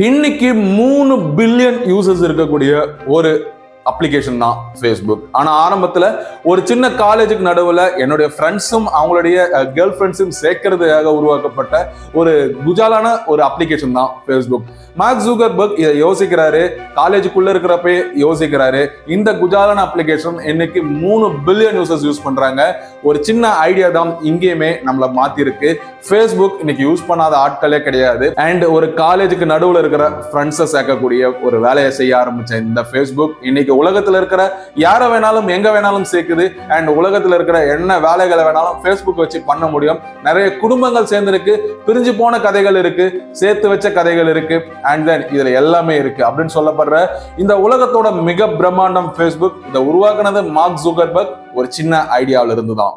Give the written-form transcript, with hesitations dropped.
இன்னைக்கு 3 billion users இருக்கக்கூடிய ஒரு அப்ளிகேஷன் தான் ஃபேஸ்புக். ஆனா ஆரம்பத்துல ஒரு சின்ன காலேஜுக்கு நடுவுல என்னுடைய ஃப்ரெண்ட்ஸும் அவங்களுடைய கேர்ள் ஃப்ரெண்ட்ஸும் சேர்க்கறதுக்காக உருவாக்கப்பட்ட ஒரு குஜாலான ஒரு அப்ளிகேஷன் தான் ஃபேஸ்புக். மார்க் ஜூக்கர்பர்க் இதை யோசிக்கிறாரு, காலேஜுக்குள்ள இருக்கிறப்ப யோசிக்கிறாரு. இந்த குஜாலான அப்ளிகேஷன் இன்னைக்கு 3 பில்லியன் யூசர்ஸ் யூஸ் பண்றாங்க. ஒரு சின்ன ஐடியா தான் இங்கேயுமே நம்மளை மாத்தி இருக்கு. ஃபேஸ்புக் இன்னைக்கு யூஸ் பண்ணாத ஆட்களே கிடையாது. அண்ட் ஒரு காலேஜுக்கு நடுவுல இருக்கிற ஃப்ரெண்ட்ஸை சேர்க்கக்கூடிய ஒரு வேலையை செய்ய ஆரம்பிச்ச இந்த ஃபேஸ்புக் இன்னைக்கு உலகத்துல இருக்கிற யாரை வேணாலும் எங்க வேணாலும் சேர்க்குது. அண்ட் உலகத்துல இருக்கிற என்ன வேலைகளை வேணாலும் ஃபேஸ்புக் வச்சு பண்ண முடியும். நிறைய குடும்பங்கள் சேர்ந்திருக்கு, பிரிஞ்சு போன கதைகள் இருக்கு, சேர்த்து வச்ச கதைகள் இருக்கு, அண்ட் தென் இதுல எல்லாமே இருக்கு அப்படின்னு சொல்லப்படுற இந்த உலகத்தோட மிக பிரம்மாண்டம் ஃபேஸ்புக். இதை உருவாக்குனது மார்க் ஜூக்கர்பர்க் ஒரு சின்ன ஐடியாவில இருந்துதான்.